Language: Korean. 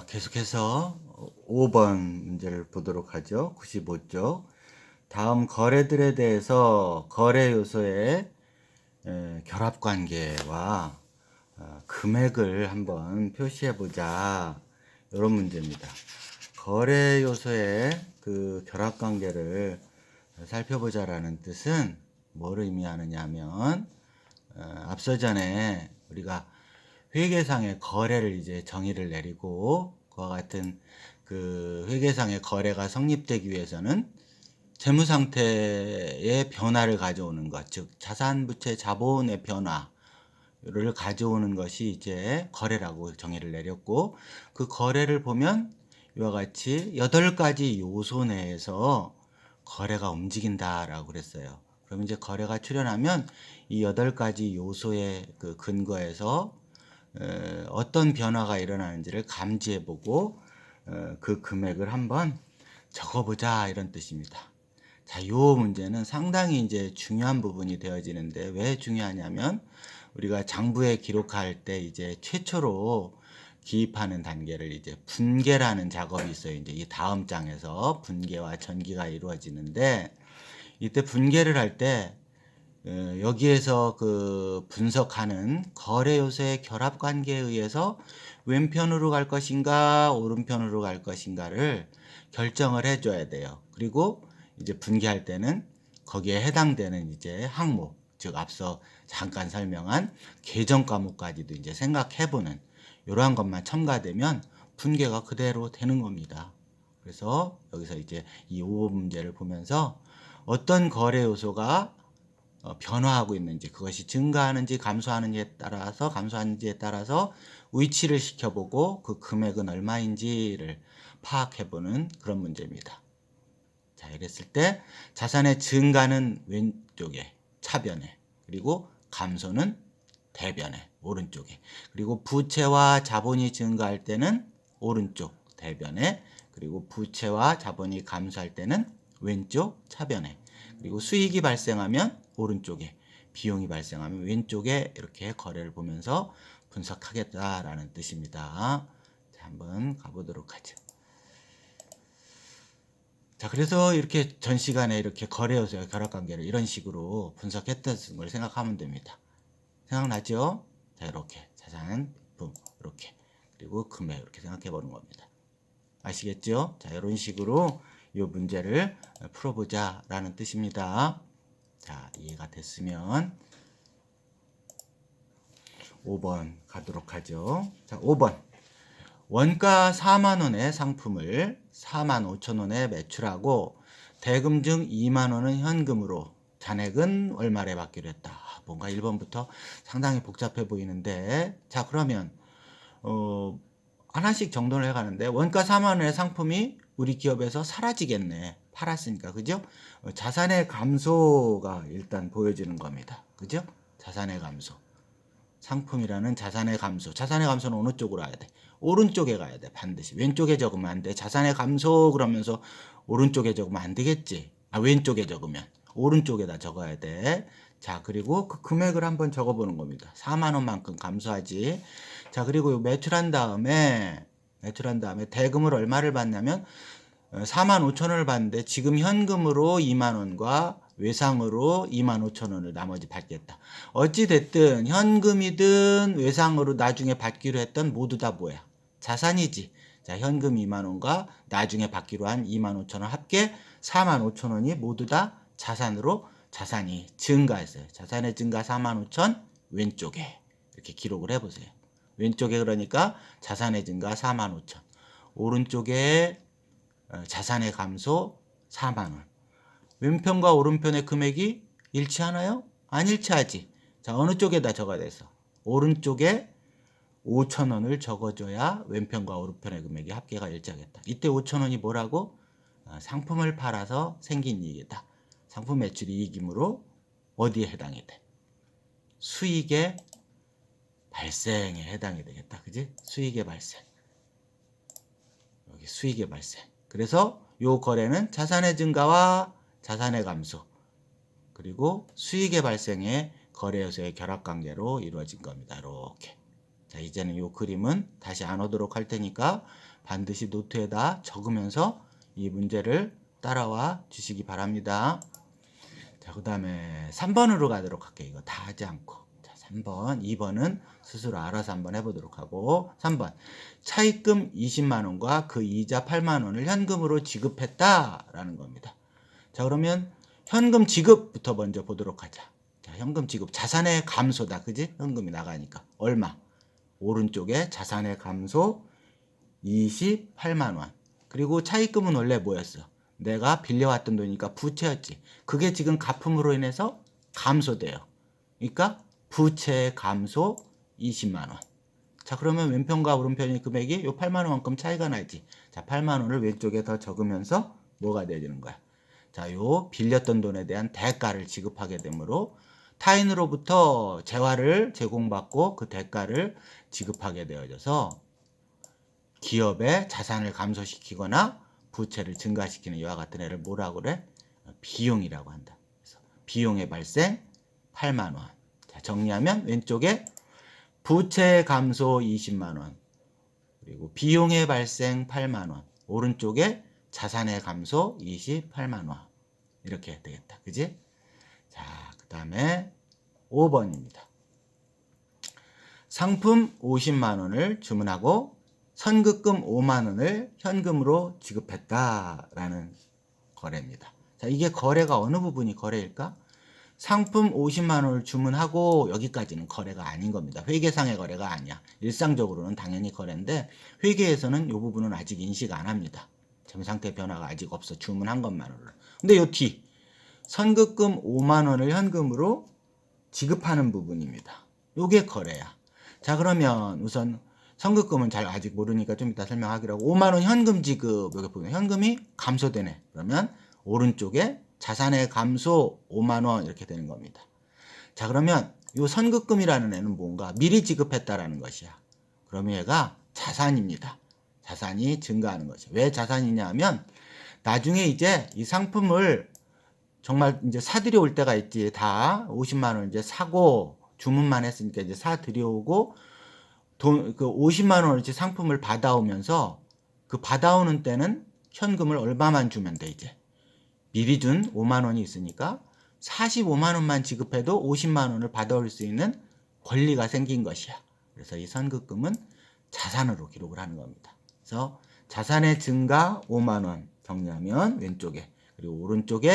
계속해서 5번 문제를 보도록 하죠. 95쪽. 다음 거래들에 대해서 거래 요소의 결합 관계와 금액을 한번 표시해 보자. 이런 문제입니다. 거래 요소의 그 결합 관계를 살펴보자라는 뜻은 뭘 의미하느냐 하면 앞서 전에 우리가 회계상의 거래를 이제 정의를 내리고 그와 같은 그 회계상의 거래가 성립되기 위해서는 재무 상태의 변화를 가져오는 것, 즉 자산 부채 자본의 변화를 가져오는 것이 이제 거래라고 정의를 내렸고, 그 거래를 보면 이와 같이 8가지 요소 내에서 거래가 움직인다라고 그랬어요. 그럼 이제 거래가 출현하면 이 8가지 요소의 그 근거에서 어떤 변화가 일어나는지를 감지해보고 그 금액을 한번 적어보자 이런 뜻입니다. 자, 요 문제는 상당히 이제 중요한 부분이 되어지는데 왜 중요하냐면 우리가 장부에 기록할 때 이제 최초로 기입하는 단계를 이제 분계라는 작업이 있어요. 이제 이 다음 장에서 분계와 전기가 이루어지는데 이때 분계를 할때 여기에서 그 분석하는 거래 요소의 결합 관계에 의해서 왼편으로 갈 것인가 오른편으로 갈 것인가를 결정을 해줘야 돼요. 그리고 이제 분기할 때는 거기에 해당되는 이제 항목, 즉 앞서 잠깐 설명한 계정 과목까지도 이제 생각해보는 이러한 것만 첨가되면 분계가 그대로 되는 겁니다. 그래서 여기서 이제 이 5번 문제를 보면서 어떤 거래 요소가 변화하고 있는지, 그것이 증가하는지 감소하는지에 따라서 위치를 시켜보고 그 금액은 얼마인지를 파악해보는 그런 문제입니다. 자, 이랬을 때 자산의 증가는 왼쪽에 차변에, 그리고 감소는 대변에 오른쪽에, 그리고 부채와 자본이 증가할 때는 오른쪽 대변에, 그리고 부채와 자본이 감소할 때는 왼쪽 차변에, 그리고 수익이 발생하면 오른쪽에, 비용이 발생하면 왼쪽에, 이렇게 거래를 보면서 분석하겠다라는 뜻입니다. 자, 한번 가보도록 하죠. 자, 그래서 이렇게 전 시간에 이렇게 거래 요소의 결합 관계를 이런 식으로 분석했다는 걸 생각하면 됩니다. 생각나죠? 자, 이렇게 자산, 품, 이렇게, 그리고 금액, 이렇게 생각해 보는 겁니다. 아시겠죠? 자, 이런 식으로 이 문제를 풀어보자 라는 뜻입니다. 자, 이해가 됐으면 5번 가도록 하죠. 자, 5번. 원가 4만원의 상품을 4만 5천원에 매출하고 대금 중 2만원은 현금으로, 잔액은 얼마를 받기로 했다. 뭔가 1번부터 상당히 복잡해 보이는데, 자, 그러면 하나씩 정돈을 해가는데, 원가 4만원의 상품이 우리 기업에서 사라지겠네, 팔았으니까. 그죠? 자산의 감소가 일단 보여지는 겁니다. 그죠? 자산의 감소. 상품이라는 자산의 감소. 자산의 감소는 어느 쪽으로 가야 돼? 오른쪽에 가야 돼, 반드시. 왼쪽에 적으면 안 돼. 자산의 감소 그러면서 오른쪽에 적으면 안 되겠지. 왼쪽에 적으면 오른쪽에다 적어야 돼. 자, 그리고 그 금액을 한번 적어보는 겁니다. 4만 원만큼 감소하지. 자, 그리고 매출한 다음에 대금을 얼마를 받냐면 4만 5천 원을 받는데 지금 현금으로 2만 원과 외상으로 2만 5천 원을 나머지 받겠다. 어찌됐든 현금이든 외상으로 나중에 받기로 했던 모두 다 뭐야? 자산이지. 자, 현금 2만 원과 나중에 받기로 한 2만 5천 원 합계 4만 5천 원이 모두 다 자산으로, 자산이 증가했어요. 자산의 증가 4만 5천, 왼쪽에 이렇게 기록을 해보세요. 왼쪽에 그러니까 자산의 증가 4만 5천, 오른쪽에 자산의 감소 4만 원. 왼편과 오른편의 금액이 일치하나요? 안 일치하지. 자, 어느 쪽에다 적어야 돼서? 오른쪽에 5천 원을 적어줘야 왼편과 오른편의 금액이 합계가 일치하겠다. 이때 5천 원이 뭐라고? 상품을 팔아서 생긴 이익이다. 상품 매출 이익이므로 어디에 해당이 돼? 수익의 발생에 해당이 되겠다. 그지? 수익의 발생. 여기 수익의 발생. 그래서 요 거래는 자산의 증가와 자산의 감소, 그리고 수익의 발생에 거래 요소의 결합 관계로 이루어진 겁니다. 이렇게. 자, 이제는 이 그림은 다시 안 오도록 할 테니까 반드시 노트에다 적으면서 이 문제를 따라와 주시기 바랍니다. 자, 그 다음에 3번으로 가도록 할게요. 이거 다 하지 않고. 자, 3번, 2번은 스스로 알아서 한번 해보도록 하고, 3번. 차입금 20만 원과 그 이자 8만 원을 현금으로 지급했다라는 겁니다. 자, 그러면 현금 지급부터 먼저 보도록 하자. 자, 현금 지급. 자산의 감소다. 그지? 현금이 나가니까. 얼마? 오른쪽에 자산의 감소 28만 원. 그리고 차입금은 원래 뭐였어? 내가 빌려왔던 돈이니까 부채였지. 그게 지금 가품으로 인해서 감소돼요. 그러니까 부채 감소 20만 원. 자, 그러면 왼편과 오른편의 금액이 요 8만 원만큼 차이가 나지. 자, 8만 원을 왼쪽에 더 적으면서 뭐가 되는 거야? 자, 요 빌렸던 돈에 대한 대가를 지급하게 되므로 타인으로부터 재화를 제공받고 그 대가를 지급하게 되어져서 기업의 자산을 감소시키거나 부채를 증가시키는 이와 같은 애를 뭐라고 그래? 비용이라고 한다. 그래서 비용의 발생 8만 원. 자, 정리하면 왼쪽에 부채 감소 20만 원. 그리고 비용의 발생 8만 원. 오른쪽에 자산의 감소 28만 원. 이렇게 되겠다. 그지? 자, 그 다음에 5번입니다. 상품 50만 원을 주문하고 선급금 5만 원을 현금으로 지급했다라는 거래입니다. 자, 이게 거래가 어느 부분이 거래일까? 상품 50만 원을 주문하고 여기까지는 거래가 아닌 겁니다. 회계상의 거래가 아니야. 일상적으로는 당연히 거래인데 회계에서는 이 부분은 아직 인식 안 합니다. 재무상태 변화가 아직 없어. 주문한 것만으로. 근데 요 뒤 선급금 5만 원을 현금으로 지급하는 부분입니다. 요게 거래야. 자, 그러면 우선 선급금은 잘 아직 모르니까 좀 이따 설명하기로 하고 5만 원 현금 지급 여기 보면 현금이 감소되네. 그러면 오른쪽에 자산의 감소 5만 원 이렇게 되는 겁니다. 자, 그러면 이 선급금이라는 애는 뭔가 미리 지급했다라는 것이야. 그러면 얘가 자산입니다. 자산이 증가하는 것이. 왜 자산이냐 하면 나중에 이제 이 상품을 정말 이제 사들여 올 때가 있지. 다 50만 원 이제 사고 주문만 했으니까 이제 사 들여오고 그 50만 원어치 상품을 받아오면서 그 받아오는 때는 현금을 얼마만 주면 돼 이제. 미리 준 5만 원이 있으니까 45만 원만 지급해도 50만 원을 받아올 수 있는 권리가 생긴 것이야. 그래서 이 선급금은 자산으로 기록을 하는 겁니다. 그래서 자산의 증가 5만 원 정리하면 왼쪽에 그리고 오른쪽에